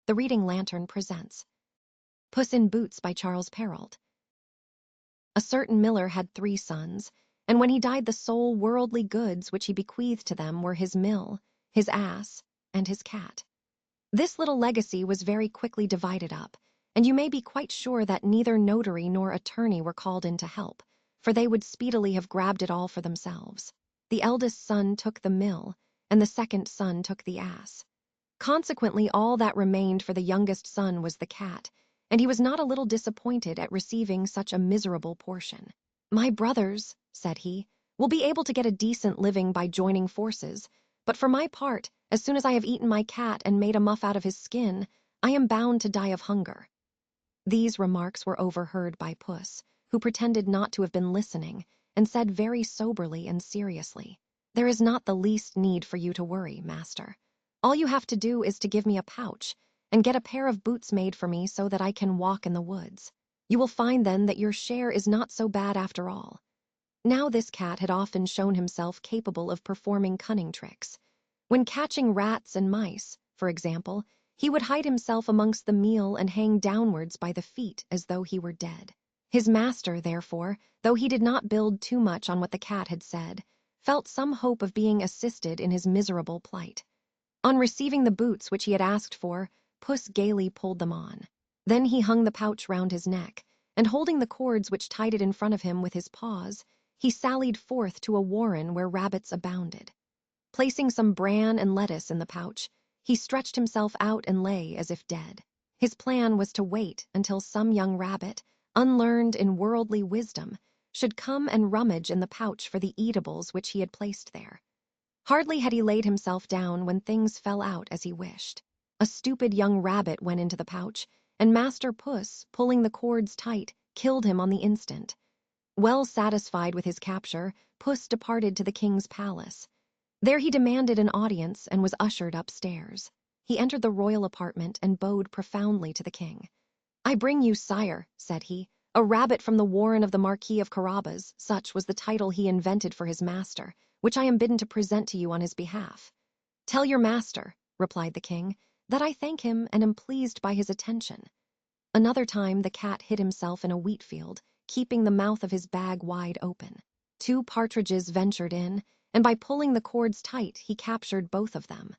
The Reading Lantern presents Puss in Boots by Charles Perrault. A certain miller had 3 sons, and when he died the sole worldly goods which he bequeathed to them were his mill, his ass, and his cat. This little legacy was very quickly divided up, and you may be quite sure that neither notary nor attorney were called in to help, for they would speedily have grabbed it all for themselves. The eldest son took the mill, and the second son took the ass. Consequently, all that remained for the youngest son was the cat, and he was not a little disappointed at receiving such a miserable portion. "My brothers," said he, "will be able to get a decent living by joining forces, but for my part, as soon as I have eaten my cat and made a muff out of his skin, I am bound to die of hunger." These remarks were overheard by Puss, who pretended not to have been listening, and said very soberly and seriously, "There is not the least need for you to worry, master. All you have to do is to give me a pouch, and get a pair of boots made for me so that I can walk in the woods. You will find then that your share is not so bad after all." Now this cat had often shown himself capable of performing cunning tricks. When catching rats and mice, for example, he would hide himself amongst the meal and hang downwards by the feet as though he were dead. His master, therefore, though he did not build too much on what the cat had said, felt some hope of being assisted in his miserable plight. On receiving the boots which he had asked for, Puss gaily pulled them on. Then he hung the pouch round his neck, and holding the cords which tied it in front of him with his paws, he sallied forth to a warren where rabbits abounded. Placing some bran and lettuce in the pouch, he stretched himself out and lay as if dead. His plan was to wait until some young rabbit, unlearned in worldly wisdom, should come and rummage in the pouch for the eatables which he had placed there. Hardly had he laid himself down when things fell out as he wished. A stupid young rabbit went into the pouch, and Master Puss, pulling the cords tight, killed him on the instant. Well satisfied with his capture, Puss departed to the king's palace. There he demanded an audience and was ushered upstairs. He entered the royal apartment and bowed profoundly to the king. "I bring you, sire," said he, "a rabbit from the warren of the Marquis of Carabas," such was the title he invented for his master, "which I am bidden to present to you on his behalf." "Tell your master," replied the king, "that I thank him and am pleased by his attention." Another time the cat hid himself in a wheat field, keeping the mouth of his bag wide open. 2 partridges ventured in, and by pulling the cords tight he captured both of them.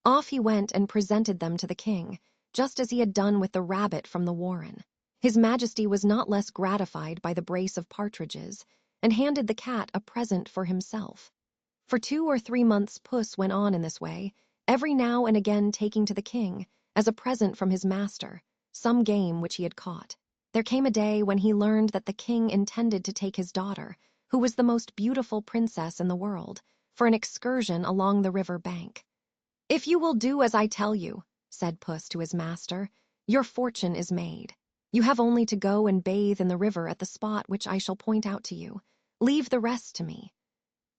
Off he went and presented them to the king, just as he had done with the rabbit from the warren. His Majesty was not less gratified by the brace of partridges, and handed the cat a present for himself. For 2 or 3 months Puss went on in this way, every now and again taking to the king, as a present from his master, some game which he had caught. There came a day when he learned that the king intended to take his daughter, who was the most beautiful princess in the world, for an excursion along the river bank. "If you will do as I tell you," said Puss to his master, "your fortune is made. You have only to go and bathe in the river at the spot which I shall point out to you. Leave the rest to me."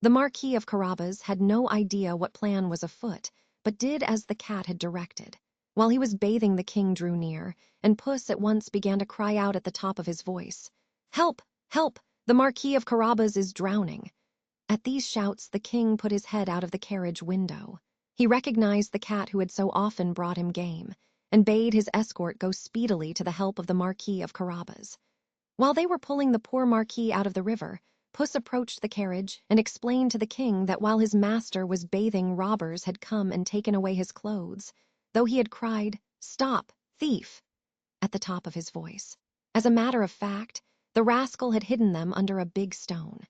The Marquis of Carabas had no idea what plan was afoot, but did as the cat had directed. While he was bathing, the king drew near, and Puss at once began to cry out at the top of his voice, "Help! Help! The Marquis of Carabas is drowning." At these shouts the king put his head out of the carriage window. He recognized the cat who had so often brought him game, and bade his escort go speedily to the help of the Marquis of Carabas. While they were pulling the poor Marquis out of the river, Puss approached the carriage and explained to the king that while his master was bathing, robbers had come and taken away his clothes, though he had cried, "Stop, thief!" at the top of his voice. As a matter of fact, the rascal had hidden them under a big stone.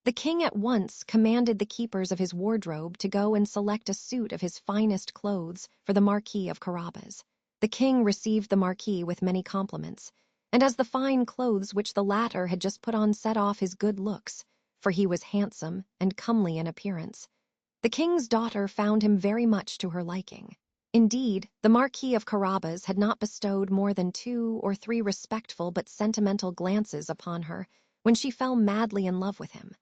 The king at once commanded the keepers of his wardrobe to go and select a suit of his finest clothes for the Marquis of Carabas. The king received the Marquis with many compliments, and as the fine clothes which the latter had just put on set off his good looks, for he was handsome and comely in appearance, the king's daughter found him very much to her liking. Indeed, the Marquis of Carabas had not bestowed more than 2 or 3 respectful but sentimental glances upon her when she fell madly in love with him.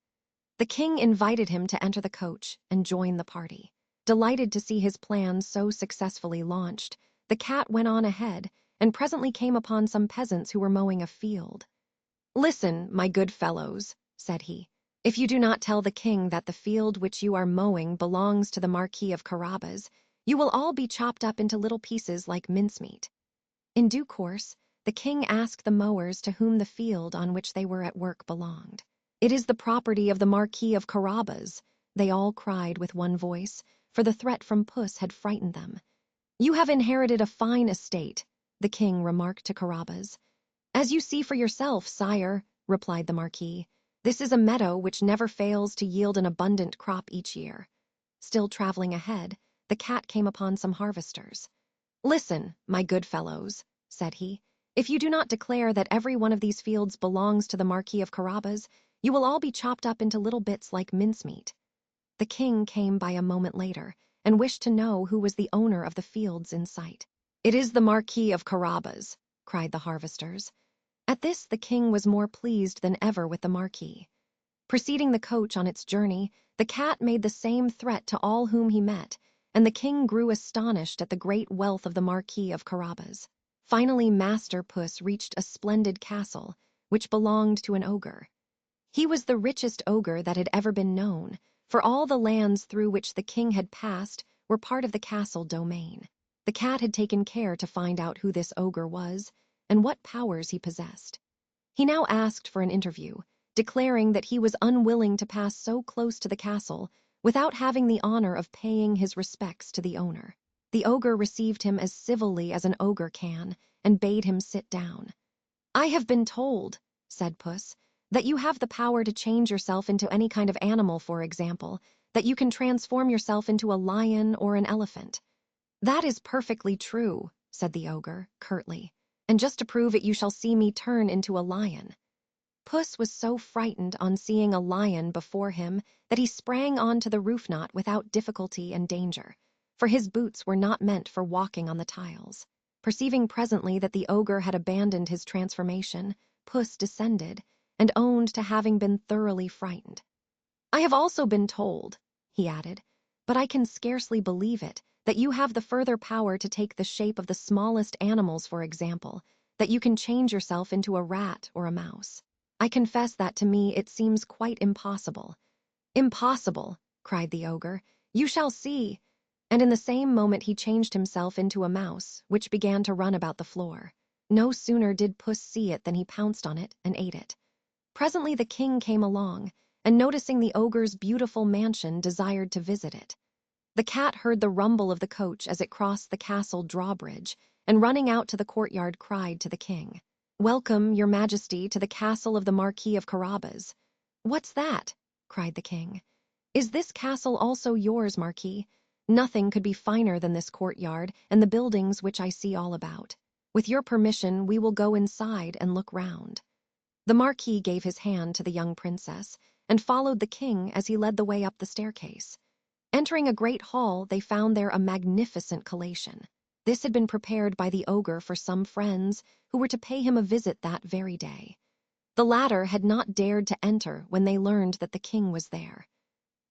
The king invited him to enter the coach and join the party. Delighted to see his plan so successfully launched, the cat went on ahead and presently came upon some peasants who were mowing a field. "Listen, my good fellows," said he. "If you do not tell the king that the field which you are mowing belongs to the Marquis of Carabas, You will all be chopped up into little pieces like mincemeat." In due course, the king asked the mowers to whom the field on which they were at work belonged. "It is the property of the Marquis of Carabas," they all cried with one voice, for the threat from Puss had frightened them. "You have inherited a fine estate," the king remarked to Carabas. "As you see for yourself, sire," replied the Marquis. "This is a meadow which never fails to yield an abundant crop each year." Still traveling ahead, the cat came upon some harvesters. "Listen, my good fellows," said he. "If you do not declare that every one of these fields belongs to the Marquis of Carabas, you will all be chopped up into little bits like mincemeat." The king came by a moment later, and wished to know who was the owner of the fields in sight. "It is the Marquis of Carabas," cried the harvesters. At this the king was more pleased than ever with the Marquis. Preceding the coach on its journey, the cat made the same threat to all whom he met, and the king grew astonished at the great wealth of the Marquis of Carabas. Finally Master Puss reached a splendid castle, which belonged to an ogre. He was the richest ogre that had ever been known, for all the lands through which the king had passed were part of the castle domain. The cat had taken care to find out who this ogre was, and what powers he possessed. He now asked for an interview, declaring that he was unwilling to pass so close to the castle without having the honor of paying his respects to the owner. The ogre received him as civilly as an ogre can, and bade him sit down. "I have been told," said Puss, "that you have the power to change yourself into any kind of animal, for example, that you can transform yourself into a lion or an elephant." "That is perfectly true," said the ogre, curtly, "and just to prove it you shall see me turn into a lion." Puss was so frightened on seeing a lion before him that he sprang on to the roof-knot without difficulty and danger, for his boots were not meant for walking on the tiles. Perceiving presently that the ogre had abandoned his transformation, Puss descended, and owned to having been thoroughly frightened. "I have also been told," he added, "but I can scarcely believe it, that you have the further power to take the shape of the smallest animals, for example, that you can change yourself into a rat or a mouse. I confess that to me it seems quite impossible." "Impossible!" cried the ogre. "You shall see!" And in the same moment he changed himself into a mouse, which began to run about the floor. No sooner did Puss see it than he pounced on it and ate it. Presently the king came along, and noticing the ogre's beautiful mansion, desired to visit it. The cat heard the rumble of the coach as it crossed the castle drawbridge, and running out to the courtyard cried to the king, "Welcome, your majesty, to the castle of the Marquis of Carabas." "What's that?" cried the king. "Is this castle also yours, Marquis? Nothing could be finer than this courtyard and the buildings which I see all about. With your permission, we will go inside and look round." The Marquis gave his hand to the young princess, and followed the king as he led the way up the staircase. Entering a great hall, they found there a magnificent collation. This had been prepared by the ogre for some friends who were to pay him a visit that very day. The latter had not dared to enter when they learned that the king was there.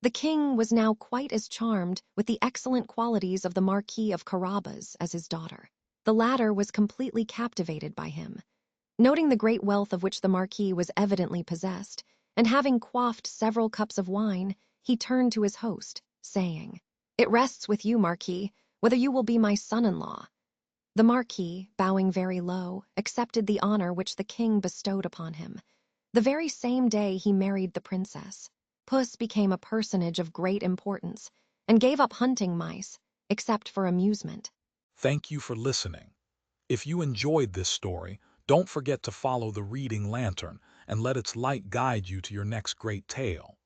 The king was now quite as charmed with the excellent qualities of the Marquis of Carabas as his daughter. The latter was completely captivated by him. Noting the great wealth of which the Marquis was evidently possessed, and having quaffed several cups of wine, he turned to his host, saying, "It rests with you, Marquis, whether you will be my son-in-law." The Marquis, bowing very low, accepted the honor which the king bestowed upon him. The very same day he married the princess. Puss became a personage of great importance, and gave up hunting mice, except for amusement. Thank you for listening. If you enjoyed this story, don't forget to follow the reading lantern and let its light guide you to your next great tale.